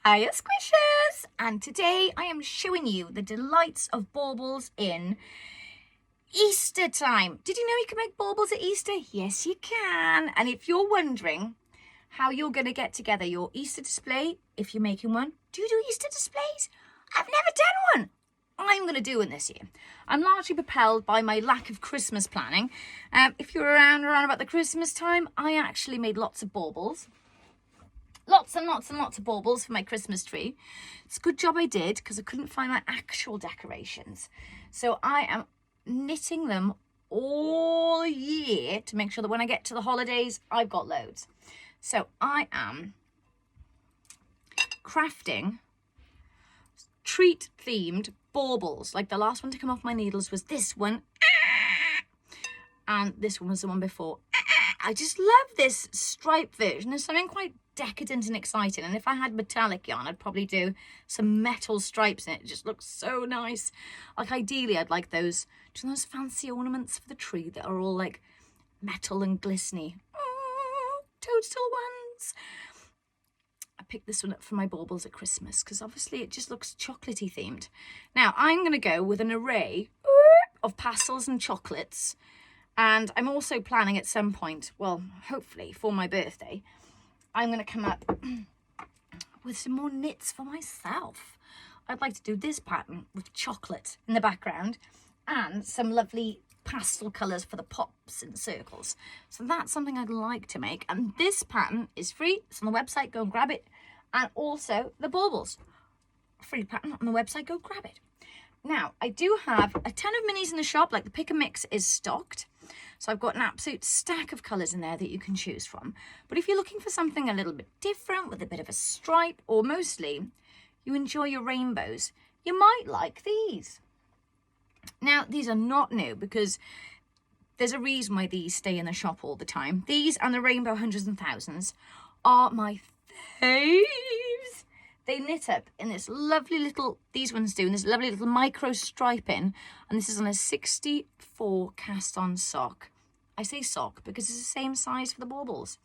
Hiya Squishers! And today I am showing you the delights of baubles in Easter time. Did you know you can make baubles at Easter? Yes, you can. And if you're wondering how you're going to get together your Easter display, if you're making one, do you do Easter displays? I've never done one. I'm going to do one this year. I'm largely propelled by my lack of Christmas planning. If you're around about the Christmas time, I actually made lots of baubles. Lots and lots and lots of baubles for my Christmas tree. It's a good job I did because I couldn't find my actual decorations. So I am knitting them all year to make sure that when I get to the holidays, I've got loads. So I am crafting treat-themed baubles. Like the last one to come off my needles was this one. And this one was the one before. I just love this stripe version. There's something quite decadent and exciting, and if I had metallic yarn I'd probably do some metal stripes in it. It just looks so nice. Like ideally I'd like those fancy ornaments for the tree that are all like metal and glistening. Toadstool ones. I picked this one up for my baubles at Christmas because obviously it just looks chocolatey themed. Now I'm going to go with an array of pastels and chocolates, and I'm also planning at some point, well hopefully for my birthday, I'm going to come up with some more knits for myself. I'd like to do this pattern with chocolate in the background and some lovely pastel colours for the pops and circles. So that's something I'd like to make. And this pattern is free. It's on the website. Go and grab it. And also the baubles. Free pattern on the website. Go grab it. Now, I do have a ton of minis in the shop. Like the pick and mix is stocked. So I've got an absolute stack of colours in there that you can choose from. But if you're looking for something a little bit different with a bit of a stripe, or mostly you enjoy your rainbows, you might like these. Now, these are not new because there's a reason why these stay in the shop all the time. These and the Rainbow Hundreds and Thousands are my faves. They knit up in this lovely little, these ones do, in this lovely little micro striping. And this is on a 64 cast on sock. I say sock because it's the same size for the baubles.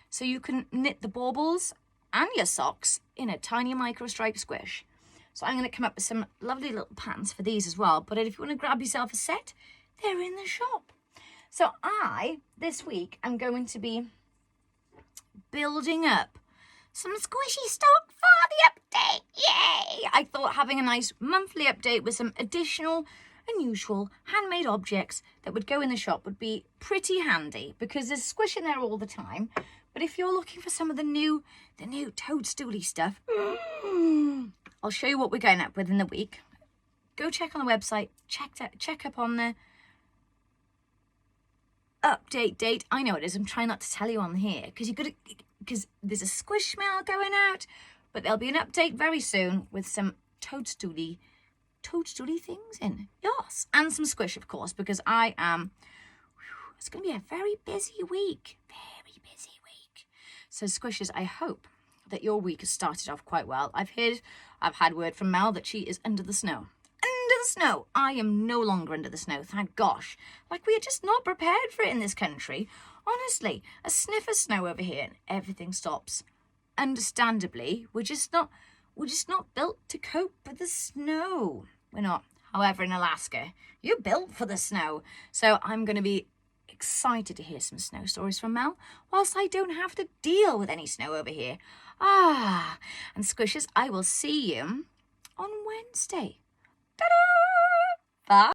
So you can knit the baubles and your socks in a tiny micro stripe squish. So I'm going to come up with some lovely little patterns for these as well. But if you want to grab yourself a set, they're in the shop. So this week, I'm going to be building up some squishy stock for the update. Yay! I thought having a nice monthly update with some additional, unusual, handmade objects that would go in the shop would be pretty handy because there's squish in there all the time. But if you're looking for some of the new Toadstooly stuff, I'll show you what we're going up with in the week. Go check on the website, check up on the update date. I know it is. I'm trying not to tell you on here because there's a squish mail going out, but there'll be an update very soon with some toadstooly things in. Yes, and some squish, of course, because it's going to be a very busy week. Very busy week. So squishers, I hope that your week has started off quite well. I've had word from Mel that she is under the snow. Under the snow. I am no longer under the snow, thank gosh. Like, we are just not prepared for it in this country. Honestly, a sniff of snow over here and everything stops. Understandably, we're just not built to cope with the snow. We're not. However, in Alaska, you're built for the snow. So I'm going to be excited to hear some snow stories from Mel, whilst I don't have to deal with any snow over here. And squishers, I will see you on Wednesday. Ta-da! Bye.